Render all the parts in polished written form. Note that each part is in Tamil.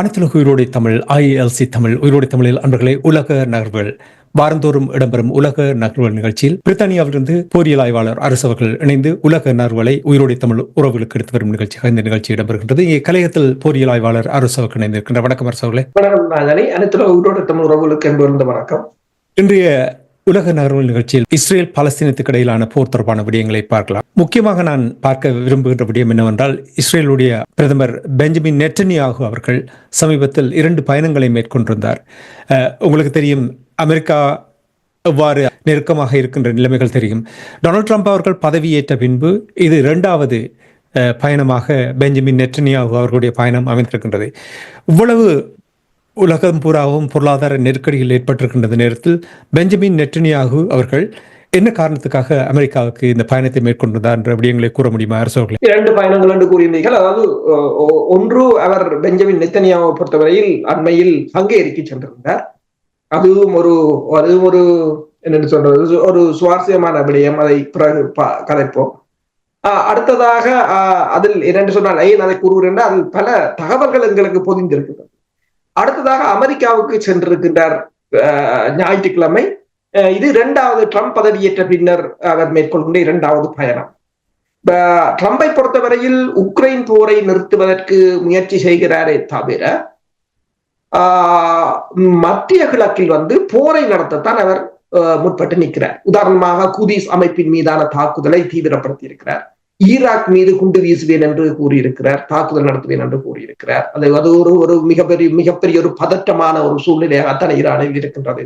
அனைத்துலக உயிரோடை தமிழ் IELC தமிழ் உயிரோடை தமிழில் அன்பர்களே, உலக நகர்வுகள் வாரந்தோறும் இடம்பெறும் உலக நகர்வுகள் நிகழ்ச்சியில் பிரித்தானியாவிலிருந்து போரியல் ஆய்வாளர் அரசு அவர்கள் இணைந்து உலக நகர்வுகளை உயிரோடை தமிழ் உறவுகளுக்கு எடுத்து வரும் நிகழ்ச்சியாக இந்த நிகழ்ச்சி இடம்பெறுகின்றது. இங்கே கலையத்தில் போரியல் ஆய்வாளர் அரசு அவர்கள் இணைந்திருக்கின்ற வணக்கம் அரசு அவர்களே. வணக்கம் நாதனே. அனைத்துலக உயிரோடை தமிழ் உறவுகளுக்கு என்பது வணக்கம். இன்றைய உலக நகர்வுகள் நிகழ்ச்சியில் இஸ்ரேல் பாலஸ்தீனத்துக்கு இடையிலான போர் தொடர்பான விடயங்களை பார்க்கலாம். முக்கியமாக நான் பார்க்க விரும்புகின்ற விடயம் என்னவென்றால், இஸ்ரேலுடைய பிரதமர் பெஞ்சமின் நெட்டன்யாகு அவர்கள் சமீபத்தில் 2 பயணங்களை மேற்கொண்டிருந்தார். உங்களுக்கு தெரியும், அமெரிக்கா எவ்வாறு நெருக்கமாக இருக்கின்ற நிலைமைகள் தெரியும். டொனால்ட் ட்ரம்ப் அவர்கள் பதவியேற்ற பின்பு இது 2வது பயணமாக பெஞ்சமின் நெட்டன்யாகு அவர்களுடைய பயணம் அமைந்திருக்கின்றது. இவ்வளவு உலகம் பூராவும் பொருளாதார நெருக்கடிகள் ஏற்பட்டிருக்கின்ற நேரத்தில் பெஞ்சமின் நெட்டன்யாகு அவர்கள் என்ன காரணத்துக்காக அமெரிக்காவுக்கு இந்த பயணத்தை மேற்கொண்டிருந்தார் என்ற விடயங்களை கூற முடியுமா அரசு அவர்களே? 2 பயணங்கள் என்று கூறியிருந்தீர்கள். அதாவது ஒன்று, அவர் பெஞ்சமின் நெத்தன்யாவை பொறுத்தவரையில் அண்மையில் ஹங்கேரிக்கு சென்றிருந்தார். அதுவும் ஒரு என்னென்னு சொல்றது, ஒரு சுவாரஸ்யமான விடயம். அதை பிறகு கதைப்போம். அடுத்ததாக அதில் என்னென்று சொன்னால், அதை கூறுகிறேன், அதில் பல தகவல்கள் எங்களுக்கு பொதிந்திருக்கிறது. அடுத்ததாக அமெரிக்காவுக்கு சென்றிருக்கின்றார் ஞாயிற்றுக்கிழமை. இது 2வது ட்ரம்ப் பதவியேற்ற பின்னர் அவர் மேற்கொள்கின்ற 2வது பயணம். ட்ரம்பை பொறுத்தவரையில் உக்ரைன் போரை நிறுத்துவதற்கு முயற்சி செய்கிறாரே தவிர மத்திய கிழக்கில் போரை நடத்தத்தான் அவர் முற்பட்டு நிற்கிறார். உதாரணமாக குதீஸ் அமைப்பின் மீதான தாக்குதலை தீவிரப்படுத்தி இருக்கிறார். ஈராக் மீது குண்டு வீசுவேன் என்று கூறியிருக்கிறார். தாக்குதல் நடத்துவேன் என்று கூறியிருக்கிறார். அது ஒரு மிகப்பெரிய ஒரு பதற்றமான ஒரு சூழ்நிலையாகத்தான் ஈரானில் இருக்கின்றது.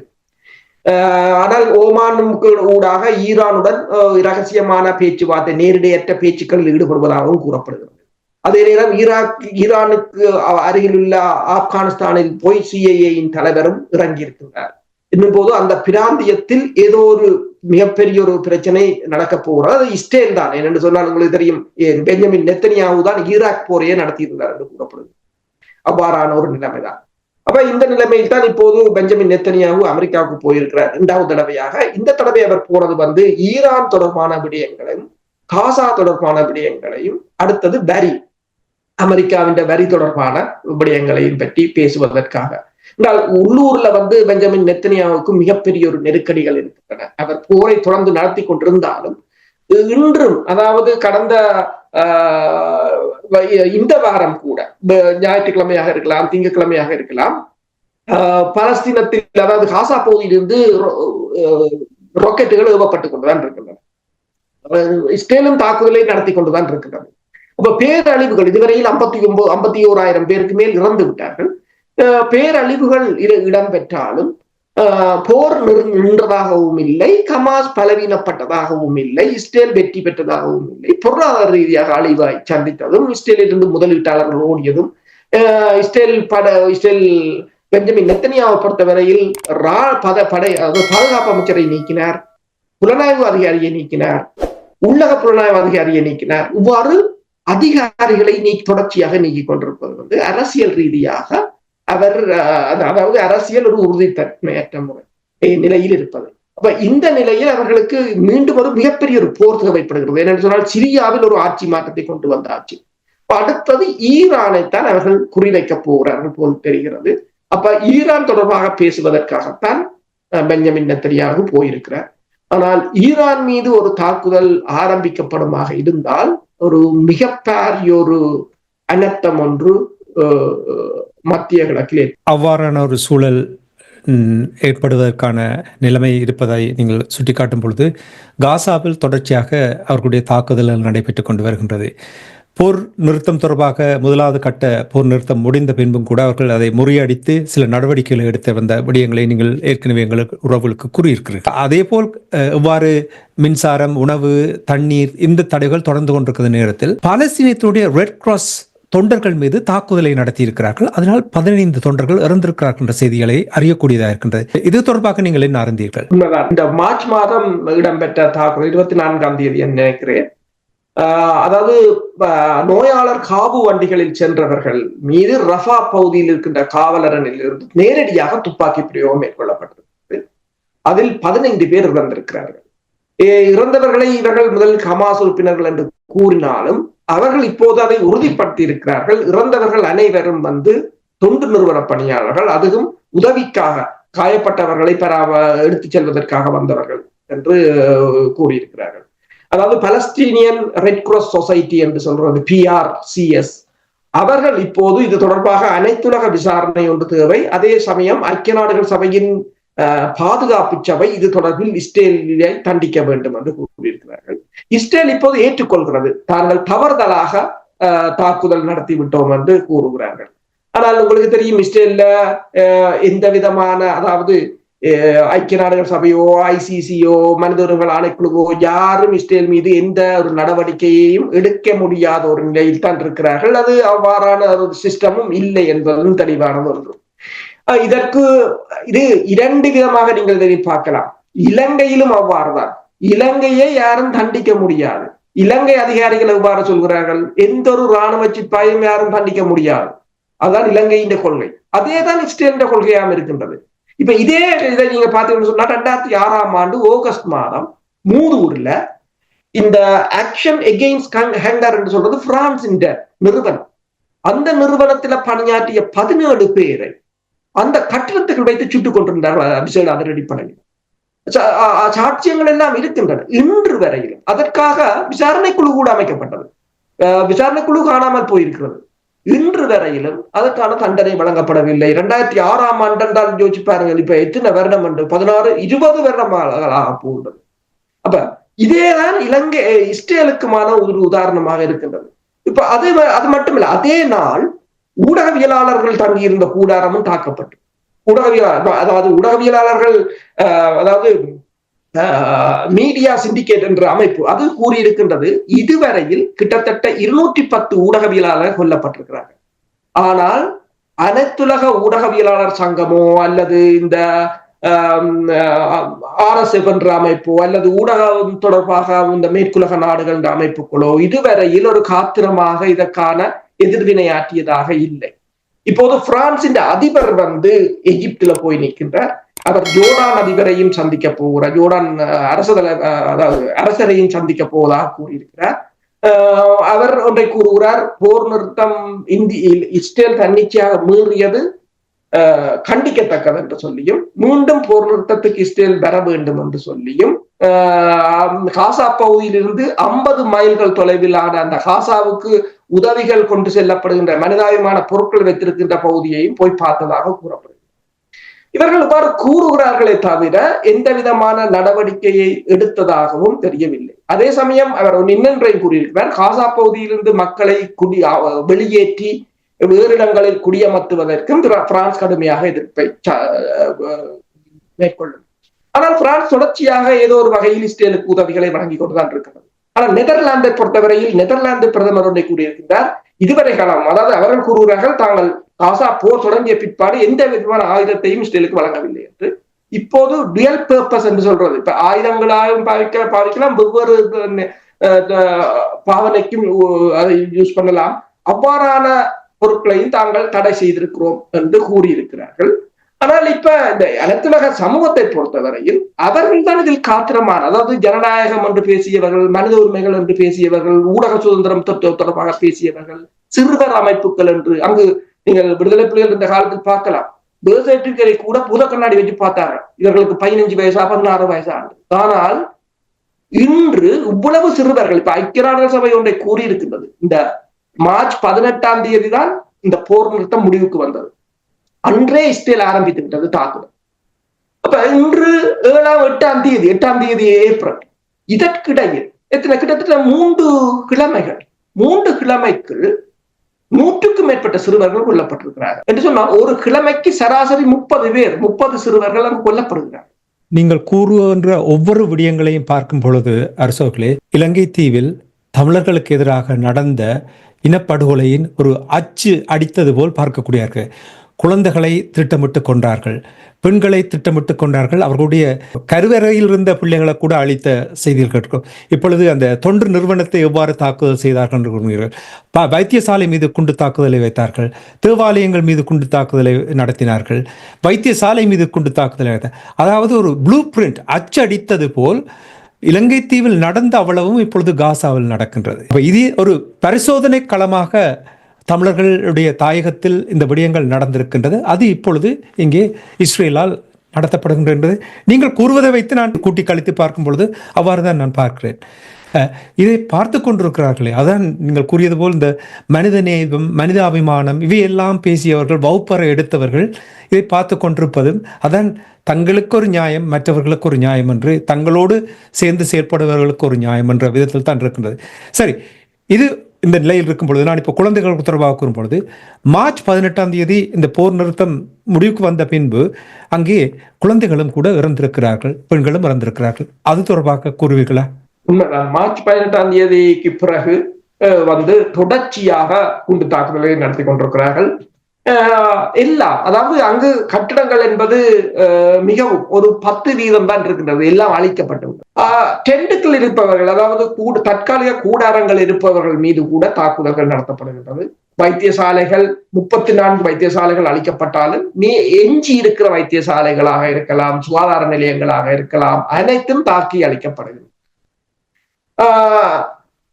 ஆனால் ஓமானுக்கு ஊடாக ஈரானுடன் இரகசியமான பேச்சுவார்த்தை, நேரடியற்ற பேச்சுக்களில் ஈடுபடுவதாகவும் கூறப்படுகிறது. அதே நேரம் ஈரானுக்கு அருகில் உள்ள ஆப்கானிஸ்தானில் போய் CIA-யின் தலைவரும் இறங்கியிருக்கின்றார். இன்னும் போது அந்த பிராந்தியத்தில் ஏதோ ஒரு மிகப்பெரிய ஒரு பிரச்சனை நடக்க போகிறது. அது இஸ்ரேல் தான். என்னென்று சொன்னால், உங்களுக்கு தெரியும், பெஞ்சமின் நெத்தன்யாகு தான் ஈராக் போரையே நடத்தியிருந்தார் என்று கூறப்படுது. அவ்வாறான ஒரு நிலைமைதான். அப்ப இந்த நிலைமையில் தான் இப்போது பெஞ்சமின் நெத்தன்யாகு அமெரிக்காவுக்கு போயிருக்கிறார் 2வது தடவையாக. இந்த தடவை அவர் போனது ஈரான் தொடர்பான விடயங்களையும் காசா தொடர்பான விடயங்களையும், அடுத்தது வரி, அமெரிக்காவின் வரி தொடர்பான விடயங்களையும் பற்றி பேசுவதற்காக. உள்ளூர்ல பெஞ்சமின் நெத்தன்யாவுக்கு மிகப்பெரிய ஒரு நெருக்கடிகள் இருக்கின்றன. அவர் போரை தொடர்ந்து நடத்தி கொண்டிருந்தாலும் இன்றும், அதாவது கடந்த இந்த வாரம் கூட, ஞாயிற்றுக்கிழமையாக இருக்கலாம், திங்கட்கிழமையாக இருக்கலாம், பாலஸ்தீனத்தில், அதாவது காசா பகுதியிலிருந்து ராக்கெட்டுகள் ஏவப்பட்டுக் கொண்டுதான் இருக்கின்றன. இஸ்ரேலும் தாக்குதலை நடத்தி கொண்டுதான் இருக்கின்றது. அப்ப பேரழிவுகள் இதுவரையில் 51,000 பேருக்கு மேல் இறந்து விட்டார்கள். பேரழிவுகள் இடம்பெற்றாலும் போர் நின்றதாகவும் இல்லை, ஹமாஸ் பலவீனப்பட்டதாகவும் இல்லை, இஸ்ரேல் வெற்றி பெற்றதாகவும் இல்லை. பொருளாதார ரீதியாக அழிவாய் சந்தித்ததும், இஸ்ரேலிலிருந்து முதலீட்டாளர்கள் ஓடியதும், இஸ்ரேல் பெஞ்சமின் நெத்தன்யாவை பொறுத்தவரையில் பாதுகாப்பு அமைச்சரை நீக்கினார், புலனாய்வு அதிகாரியை நீக்கினார், உள்ளக புலனாய்வு அதிகாரியை நீக்கினார். இவ்வாறு அதிகாரிகளை தொடர்ச்சியாக நீக்கிக் கொண்டிருப்பது அரசியல் ரீதியாக அவர், அதாவது அரசியல் ஒரு உறுதித்தன்மையற்ற நிலையில் இருப்பது. அப்ப இந்த நிலையில் அவர்களுக்கு மீண்டும் ஒரு மிகப்பெரிய ஒரு போர் தேவைப்படுகிறது. என்னென்னு சொன்னால், சிரியாவில் ஒரு ஆட்சி மாற்றத்தை கொண்டு வந்த ஆட்சி. அடுத்தது ஈரானைத்தான் அவர்கள் குறிவைக்க போகிறார்கள் போல் தெரிகிறது. அப்ப ஈரான் தொடர்பாக பேசுவதற்காகத்தான் பெஞ்சமின் நெத்தன்யாகு போயிருக்கிறார். ஆனால் ஈரான் மீது ஒரு தாக்குதல் ஆரம்பிக்கப்படுமாக இருந்தால் ஒரு மிகப்பெரிய ஒரு அனர்த்தம் ஒன்று மத்திய கிழக்கிலே அவ்வாறான ஒரு சூழல் ஏற்படுவதற்கான நிலைமை இருப்பதை நீங்கள் சுட்டிக்காட்டும் பொழுது, காசாவில் தொடர்ச்சியாக அவர்களுடைய தாக்குதல்கள் நடைபெற்றுக் கொண்டு வருகின்றது. போர் நிறுத்தம் தொடர்பாக 1வது கட்ட போர் நிறுத்தம் முடிந்த பின்பும் கூட அவர்கள் அதை முறியடித்து சில நடவடிக்கைகளை எடுத்து வந்த விடயங்களை நீங்கள் ஏற்கனவே எங்களுக்கு உறவுகளுக்கு கூறியிருக்கிறீர்கள். அதே போல் இவ்வாறு மின்சாரம், உணவு, தண்ணீர், இந்த தடைகள் தொடர்ந்து கொண்டிருக்கிற நேரத்தில் பாலஸ்தீனத்துடைய ரெட் கிராஸ் தொண்டர்கள் மீது தாக்குதலை நடத்தியிருக்கிறார்கள். அதனால் 15 தொண்டர்கள் இறந்திருக்கிறார்கள் என்ற செய்திகளை அறியக்கூடியதாக இருக்கின்றது. இது தொடர்பாக நீங்கள் என்ன அறிந்தீர்கள்? உண்மைதான். இந்த மார்ச் மாதம் இடம்பெற்ற தாக்குதல் 24ஆம் தேதி நினைக்கிறேன். அதாவது நோயாளர் காவு வண்டிகளில் சென்றவர்கள் மீது ரஃபா பகுதியில் இருக்கின்ற காவலரனில் இருந்து நேரடியாக துப்பாக்கி பிரயோகம் மேற்கொள்ளப்பட்டிருக்கிறது. அதில் 15 பேர் இறந்திருக்கிறார்கள். இறந்தவர்களை இவர்கள் முதல் ஹமாஸ் உறுப்பினர்கள் என்று கூறினாலும் அவர்கள் இப்போது அதை உறுதிப்படுத்தி இருக்கிறார்கள். இறந்தவர்கள் அனைவரும் தொண்டு நிறுவன பணியாளர்கள், அதுவும் உதவிக்காக காயப்பட்டவர்களை எடுத்துச் செல்வதற்காக வந்தவர்கள் என்று கூறியிருக்கிறார்கள். அதாவது பலஸ்தீனியன் ரெட் கிராஸ் சொசைட்டி என்று சொல்றது PRCS அவர்கள் இப்போது இது தொடர்பாக அனைத்துலக விசாரணை ஒன்று தேவை. அதே சமயம் ஐக்கிய நாடுகள் சபையின் பாதுகாப்பு சபை இது தொடர்பில் இஸ்ரேலை தண்டிக்க வேண்டும் என்று கூறியிருக்கிறார்கள். இஸ்ரேல் இப்போது ஏற்றுக்கொள்கிறது, தாங்கள் தவறுதலாக தாக்குதல் நடத்தி விட்டோம் என்று கூறுகிறார்கள். ஆனால் உங்களுக்கு தெரியும், இஸ்ரேல்ல எந்த விதமான, அதாவது ஐக்கிய நாடுகள் சபையோ ICCயோ மனித உரிமைகள் ஆணைக்குழுவோ யாரும் இஸ்ரேல் மீது எந்த ஒரு நடவடிக்கையையும் எடுக்க முடியாத ஒரு நிலையில் தான் இருக்கிறார்கள். அது அவ்வாறான ஒரு சிஸ்டமும் இல்லை என்பதும் தெளிவானது ஒன்று. இதற்கு இது 2 விதமாக நீங்கள் இதை பார்க்கலாம். இலங்கையிலும் அவ்வாறுதான். இலங்கையை யாரும் தண்டிக்க முடியாது. இலங்கை அதிகாரிகள் எவ்வாறு சொல்கிறார்கள், எந்த ஒரு இராணுவ சிப்பாயும் யாரும் தண்டிக்க முடியாது. அதுதான் இலங்கையின் கொள்கை. அதேதான் இஸ்ரேலின் கொள்கையாக இருக்கின்றது. இப்ப இதே இதை நீங்க பாத்தீங்கன்னு சொன்னா 2006ஆம் ஆண்டு ஆகஸ்ட் மாதம் மூதூர்ல இந்த ஆக்ஷன் எகெயின்ஸ்ட் ஹங்கர் என்று சொல்றது பிரான்சின் நிறுவனம், அந்த நிறுவனத்துல பணியாற்றிய 17 பேரை அந்த கட்டிடத்துக்கு வைத்து சுட்டுக் கொண்டிருந்தார்கள் விசேட அதிரடிப்படையில். சாட்சியங்கள் எல்லாம் இருக்கின்றன இன்று வரையிலும். அதற்காக விசாரணை குழு கூட அமைக்கப்பட்டது. விசாரணை குழு காணாமல் போயிருக்கிறது. இன்று வரையிலும் அதற்கான தண்டனை வழங்கப்படவில்லை. 2006ஆம் ஆண்டு என்றால் யோசிச்சு பாருங்கள், இப்ப எத்தனை வருடம் என்று 16 20 வருடமாக போன்றது. அப்ப இதேதான் இலங்கை இஸ்ரேலுக்குமான ஒரு உதாரணமாக இருக்கின்றது. இப்ப அது மட்டுமில்ல, அதே நாள் ஊடகவியலாளர்கள் தங்கியிருந்த கூடாரமும் தாக்கப்பட்டு ஊடகவியலாளர்கள் அதாவது மீடியா சிண்டிகேட் என்ற அமைப்பு அது கூறியிருக்கின்றது, இதுவரையில் கிட்டத்தட்ட 210 ஊடகவியலாளர்கள் கொல்லப்பட்டிருக்கிறார்கள். ஆனால் அனைத்துலக ஊடகவியலாளர் சங்கமோ அல்லது இந்த RSF என்ற அமைப்போ அல்லது ஊடகம் தொடர்பாக இந்த மேற்குலக நாடுகள் என்ற அமைப்புகளோ இதுவரையில் ஒரு காத்திரமாக இதற்கான எதிர்வினையாற்றியதாக இல்லை. இப்போது பிரான்சின் அதிபர் எகிப்துல போய் நிற்கின்றார். அவர் ஜோர்டான் அதிபரையும் சந்திக்க போகிறார், ஜோர்டான் அரசரையும் சந்திக்க போவதாக கூறியிருக்கிறார். அவர் ஒன்றை கூறுகிறார், போர் நிறுத்தம் இஸ்ரேல் தன்னிச்சையாக மீறியது கண்டிக்கத்தக்கது என்று சொல்லியும், மீண்டும் போர் நிறுத்தத்துக்கு இஸ்ரேல் வர வேண்டும் என்று சொல்லியும், காசா பகுதியிலிருந்து 50 மைல்கள் தொலைவிலான அந்த காசாவுக்கு உதவிகள் கொண்டு செல்லப்படுகின்ற மனிதாபிமான பொருட்கள் வைத்திருக்கின்ற பகுதியையும் போய் பார்த்ததாக கூறப்படுகிறது. இவர்கள் இவ்வாறு கூறுகிறார்களே தவிர எந்த விதமான நடவடிக்கையை எடுத்ததாகவும் தெரியவில்லை. அதே சமயம் அவர் இன்னொன்றையும் கூறியிருக்கிறார், காசா பகுதியிலிருந்து மக்களை வெளியேற்றி வேறு இடங்களில் குடியமர்த்துவதற்கும் பிரான்ஸ் கடுமையாக எதிர்ப்பை மேற்கொள்ளும். ஆனால் பிரான்ஸ் தொடர்ச்சியாக ஏதோ ஒரு வகையில் இஸ்ரேலுக்கு உதவிகளை வழங்கி கொண்டுதான் இருக்கிறது. ஆனால் நெதர்லாந்தை பொறுத்தவரையில் நெதர்லாந்து பிரதமர் ஒன்றை கூறியிருக்கின்றார், இதுவரை காலம், அதாவது அவர்கள் கூறுகிறார்கள், தாங்கள் காசா போர் தொடங்கிய பிற்பாடு எந்த விதமான ஆயுதத்தையும் இஸ்ரேலுக்கு வழங்கவில்லை என்று. இப்போது டுயல் பர்பஸ் என்று சொல்றது, இப்ப ஆயுதங்களாகவும் பாவிக்கலாம், வெவ்வேறு பாவனைக்கும் அதை யூஸ் பண்ணலாம், அவ்வாறான பொருட்களையும் தாங்கள் தடை செய்திருக்கிறோம் என்று கூறியிருக்கிறார்கள். ஆனால் இப்ப இந்த அனைத்துலக சமூகத்தை பொறுத்தவரையில் அவர்கள் தான் இதில் காத்திரமான, அதாவது ஜனநாயகம் என்று பேசியவர்கள், மனித உரிமைகள் என்று பேசியவர்கள், ஊடக சுதந்திரம் தொடர்பாக பேசியவர்கள், சிறுவர் அமைப்புகள் என்று அங்கு நீங்கள் விடுதலை புலிகள் இந்த காலத்தில் பார்க்கலாம், பேர்சர்டிபிகேட்டை கூட புத கண்ணாடி வச்சு பார்த்தாங்க. இவர்களுக்கு 15 வயசா 16 வயசா. ஆனால் இன்று இவ்வளவு சிறுவர்கள், இப்ப ஐக்கிய நாடுகள் சபை ஒன்றை கூறியிருக்கின்றது, இந்த மார்ச் 18ஆம் தேதி தான் இந்த போர் நிறுத்தம் முடிவுக்கு வந்தது. அன்றே இஸ்ரேல் ஆரம்பித்து விட்டது தாக்குதல். அப்ப இன்று 8ஆம் தேதி ஏப்ரல், இதற்கிடையில் கிட்டத்தட்ட 3 கிழமைக்கு 100க்கும் மேற்பட்ட சிறுவர்கள் கொல்லப்பட்டிருக்கிறார்கள் என்று சொன்னால் ஒரு கிழமைக்கு சராசரி 30 சிறுவர்கள் அங்கு கொல்லப்படுகிறார்கள். நீங்கள் கூறுகின்ற ஒவ்வொரு விடயங்களையும் பார்க்கும் பொழுது அரசோர்களே, இலங்கை தீவில் தமிழர்களுக்கு எதிராக நடந்த இனப்படுகொலையின் ஒரு அச்சு அடித்தது போல் பார்க்கக்கூடியார்கள். குழந்தைகளை திட்டமிட்டு கொண்டார்கள், பெண்களை திட்டமிட்டு கொண்டார்கள், அவர்களுடைய கருவறையில் இருந்த பிள்ளைகளை கூட அழித்த செய்திகள் கேட்கிறோம். இப்பொழுது அந்த தொண்டு நிறுவனத்தை எவ்வாறு தாக்குதல் செய்தார்கள் என்று கூறுகிறார்கள். வைத்தியசாலை மீது குண்டு தாக்குதலை வைத்தார்கள், தேவாலயங்கள் மீது குண்டு தாக்குதலை நடத்தினார்கள், வைத்தியசாலை மீது குண்டு தாக்குதலை அதாவது ஒரு ப்ளூ பிரிண்ட் அச்சடித்தது போல் இலங்கை தீவில் நடந்த அவ்வளவும் இப்பொழுது காசாவில் நடக்கின்றது. இது ஒரு பரிசோதனை களமாக தமிழர்களுடைய தாயகத்தில் இந்த விடயங்கள் நடந்திருக்கின்றது. அது இப்பொழுது இங்கே இஸ்ரேலால் நடத்தப்படுகின்றது. நீங்கள் கூறுவதை வைத்து நான் கூட்டி கழித்து பார்க்கும் பொழுது அவ்வாறு தான் நான் பார்க்கிறேன். இதை பார்த்து கொண்டிருக்கிறார்களே, அதான் நீங்கள் கூறியது போல் இந்த மனித நேயம், மனிதாபிமானம் இவையெல்லாம் பேசியவர்கள், வகுப்பறை எடுத்தவர்கள் இதை பார்த்து கொண்டிருப்பதும், அதான் தங்களுக்கு ஒரு நியாயம் மற்றவர்களுக்கு ஒரு நியாயம் என்று, தங்களோடு சேர்ந்து செயற்படுபவர்களுக்கு ஒரு நியாயம் என்ற விதத்தில் தான் இருக்கின்றது. சரி, இது இந்த நிலையில் இருக்கும் பொழுது நான் இப்போ குழந்தைகளுக்கு தொடர்பாக கூறும் பொழுது மார்ச் 18 இந்த போர் நிறுத்தம் முடிவுக்கு வந்த பின்பு அங்கே குழந்தைகளும் கூட இறந்திருக்கிறார்கள், பெண்களும் இறந்திருக்கிறார்கள். அது தொடர்பாக கூறுவீர்களா? உண்மைதான். மார்ச் 18 பிறகு தொடர்ச்சியாக குண்டு தாக்குதலை நடத்தி கொண்டிருக்கிறார்கள். எல்லாம், அதாவது அங்கு கட்டிடங்கள் என்பது மிகவும் ஒரு 10% தான் இருக்கின்றது, எல்லாம் அழிக்கப்பட்டது. டென்ட்டுகள் இருப்பவர்கள், அதாவது தற்காலிக கூடாரங்கள் இருப்பவர்கள் மீது கூட தாக்குதல்கள் நடத்தப்படுகின்றது. வைத்தியசாலைகள் 34 வைத்தியசாலைகள் அழிக்கப்பட்டாலும் எஞ்சி இருக்கிற வைத்தியசாலைகளாக இருக்கலாம், சுகாதார நிலையங்களாக இருக்கலாம், அனைத்தும் தாக்கி அழிக்கப்படுகிறது.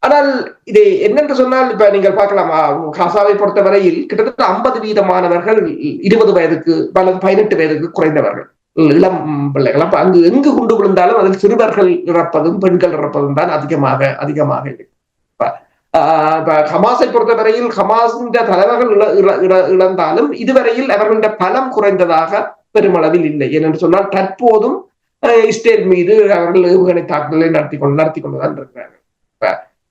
ஆனால் இதை என்னென்று சொன்னால், இப்ப நீங்கள் பார்க்கலாம், காசாவை பொறுத்தவரையில் கிட்டத்தட்ட 50% மாணவர்கள் 20 வயதுக்கு 18 வயதுக்கு குறைந்தவர்கள், இளம் பிள்ளைகள். அப்ப அங்கு எங்கு குண்டு விழுந்தாலும் அதில் சிறுவர்கள் இறப்பதும் பெண்கள் இறப்பதும் தான் அதிகமாக இருக்கு. ஹமாஸை பொறுத்தவரையில் ஹமாஸின் தலைவர்கள் இழந்தாலும் இதுவரையில் அவர்களுடைய பலம் குறைந்ததாக பெருமளவில் இல்லை. ஏனென்று சொன்னால் தற்போதும் இஸ்ரேல் மீது அவர்கள் ஏவுகணை தாக்குதலை நடத்தி கொண்டுதான் இருக்கிறார்கள்.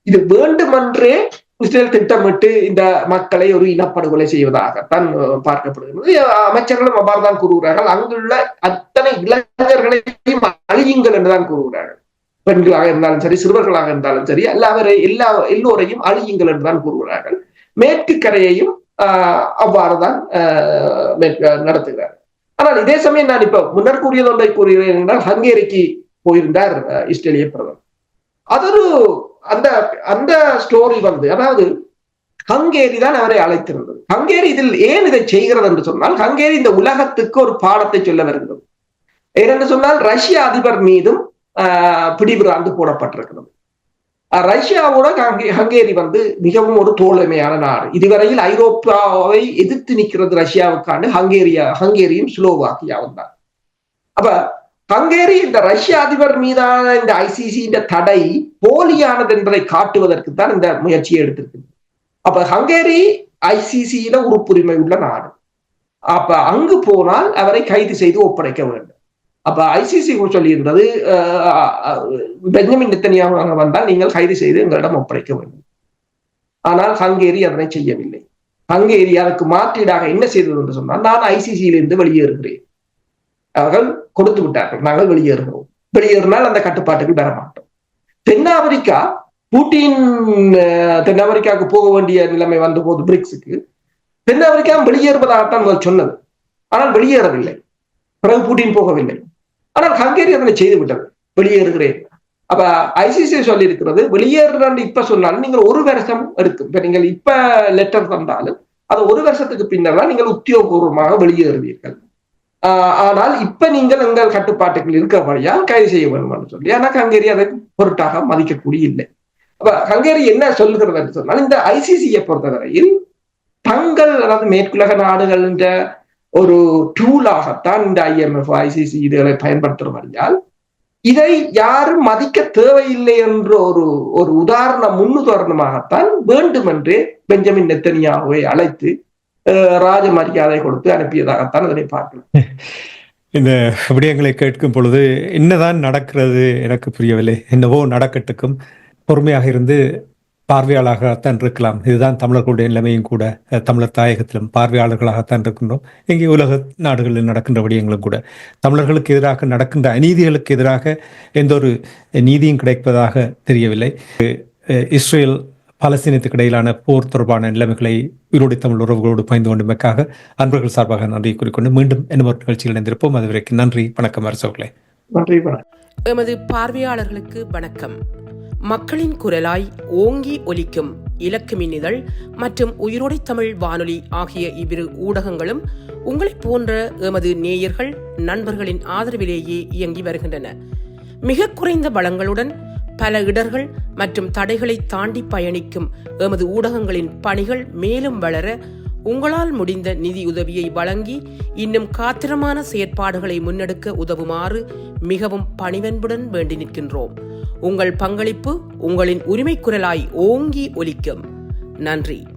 இது வேண்டுமென்றே இஸ்ரேல் திட்டமிட்டு இந்த மக்களை ஒரு இனப்படுகொலை செய்வதாகத்தான் பார்க்கப்படுகிறது. அமைச்சர்களும் அவ்வாறுதான் கூறுகிறார்கள். அங்குள்ள அத்தனை இளைஞர்களையும் அழியுங்கள் என்றுதான் கூறுகிறார்கள். பெண்களாக இருந்தாலும் சரி, சிறுவர்களாக இருந்தாலும் சரி, எல்லோரையும் அழியுங்கள் என்றுதான் கூறுகிறார்கள். மேற்கு கரையையும் அவ்வாறுதான் நடத்துகிறார்கள். ஆனால் இதே சமயம் நான் இப்ப முன்னர் கூறியது ஒன்றை கூறுகிறேன் என்றால், ஹங்கேரிக்கு போயிருந்தார் இஸ்ரேலிய பிரதமர். அதொரு அந்த ஸ்டோரி அதாவது ஹங்கேரி தான் அவரை அழைத்திருந்தது. ஹங்கேரி இதில் ஏன் இதை செய்கிறது என்று சொன்னால், ஹங்கேரி இந்த உலகத்துக்கு ஒரு பாடத்தை சொல்ல வருகிறது. ஏனென்று சொன்னால், ரஷ்ய அதிபர் மீதும் பிடிபிராந்து போடப்பட்டிருக்கிறது. ரஷ்யாவோட ஹங்கேரி மிகவும் ஒரு தோழமையான நாடு. இதுவரையில் ஐரோப்பாவை எதிர்த்து நிற்கிறது ரஷ்யாவுக்கான ஹங்கேரியும் ஸ்லோவாக்கியாவும் தான். அப்ப ஹங்கேரி இந்த ரஷ்ய அதிபர் மீதான இந்த ஐசிசி தடை போலியானது என்பதை காட்டுவதற்கு தான் இந்த முயற்சியை எடுத்திருக்கு. அப்ப ஹங்கேரி ஐசிசியில உறுப்புரிமை உள்ள நாடு. அப்ப அங்கு போனால் அவரை கைது செய்து ஒப்படைக்க வேண்டும். அப்ப ஐசிசி சொல்லி இருந்தது, பெஞ்சமின் நெத்தன்யாஹு வந்தால் நீங்கள் கைது செய்து எங்களிடம் ஒப்படைக்க வேண்டும். ஆனால் ஹங்கேரி அதனை செய்யவில்லை. ஹங்கேரி அதற்கு மாற்றீடாக என்ன செய்தது என்று சொன்னால், நான் ஐசிசியிலிருந்து வெளியேறுகிறேன். அவர்கள் கொடுத்து விட்டார்கள், நாங்கள் வெளியேறினால் அந்த கட்டுப்பாட்டுக்கு பெற மாட்டோம். தென்னாப்பிரிக்கா, புட்டின் தென்னாப்பிரிக்காவுக்கு போக வேண்டிய நிலைமை வந்த போது பிரிக்ஸுக்கு தென்னாப்பிரிக்கா வெளியேறுவதாகத்தான் சொன்னது. ஆனால் வெளியேறவில்லை. பிறகு புட்டின் போகவில்லை. ஆனால் ஹங்கேரி அதனை செய்து விட்டது, வெளியேறுகிறேன். அப்ப ஐசிசி சொல்லி இருக்கிறது, வெளியேறுறான்னு இப்ப சொன்னாலும் நீங்கள் 1 வருஷம் எடுக்கும். இப்ப நீங்கள் இப்ப லெட்டர் தந்தாலும் அது 1 வருஷத்துக்கு பின்னர் தான் நீங்கள் உத்தியோகபூர்வமாக வெளியேறுவீர்கள். ஆனால் இப்ப நீங்கள் எங்கள் கட்டுப்பாட்டுகள் இருக்கிறபடியால் கைது செய்ய வேண்டும் என்று சொல்லி, ஆனால் ஹங்கேரி அதை பொருட்டாக மதிக்கக்கூடிய இல்லை. அப்ப ஹங்கேரி என்ன சொல்லுகிறது என்று சொன்னால், இந்த ஐசிசியை பொறுத்தவரையில் தங்கள், அதாவது மேற்குலக நாடுகள் என்ற ஒரு டூலாகத்தான் இந்த IMF ஐசிசி இதுகளை பயன்படுத்துறபடியால் இதை யாரும் மதிக்க தேவையில்லை என்ற ஒரு முன்னுதாரணமாகத்தான் வேண்டுமென்றே பெஞ்சமின் நெத்தன்யாஹுவை அழைத்து ராஜ மரியாதை கொடுத்து அனுப்பியதாகத்தான் அதனை பார்க்கலாம். இந்த விடயங்களை கேட்கும் பொழுது என்னதான் நடக்கிறது எனக்கு புரியவில்லை. என்னவோ நடக்கட்டுக்கும், பொறுமையாக இருந்து பார்வையாளர்களாகத்தான் இருக்கலாம். இதுதான் தமிழர்களுடைய நிலைமையும் கூட. தமிழர் தாயகத்திலும் பார்வையாளர்களாகத்தான் இருக்கின்றோம். இங்கே உலக நாடுகளில் நடக்கின்ற விடயங்களும் கூட தமிழர்களுக்கு எதிராக நடக்கின்ற அநீதிகளுக்கு எதிராக எந்த ஒரு நீதியும் கிடைப்பதாக தெரியவில்லை. இஸ்ரேல் பாலஸ்தீனத்துக்கு இடையிலான போர் தொடர்பான நிலைமைகளை உயிரோடு தமிழ் உறவுகளோடு பகிர்ந்து கொண்டமைக்காக அன்பர்கள் சார்பாக நன்றி கூறிக்கொண்டு மீண்டும் இன்னொரு நிகழ்ச்சியில் இணைந்திருப்போம். அதுவரைக்கும் நன்றி, வணக்கம் அரசர்களே. நன்றி, வணக்கம். எமது பார்வையாளர்களுக்கு வணக்கம். மக்களின் குரலாய் ஓங்கி ஒலிக்கும் இலக்கு மின்னிதழ் மற்றும் உயிரோடை தமிழ் வானொலி ஆகிய இவ்விரு ஊடகங்களும் உங்களைப் போன்ற எமது நேயர்கள் நண்பர்களின் ஆதரவிலேயே இயங்கி வருகின்றன. மிக குறைந்த வளங்களுடன் பல இடர்கள் மற்றும் தடைகளை தாண்டி பயணிக்கும் எமது ஊடகங்களின் பணிகள் மேலும் வளர உங்களால் முடிந்த நிதி உதவியை வழங்கி இன்னும் காத்திரமான செயற்பாடுகளை முன்னெடுக்க உதவுமாறு மிகவும் பணிவன்புடன் வேண்டி நிற்கின்றோம். உங்கள் பங்களிப்பு உங்களின் உரிமை குரலாய் ஓங்கி ஒலிக்கும். நன்றி.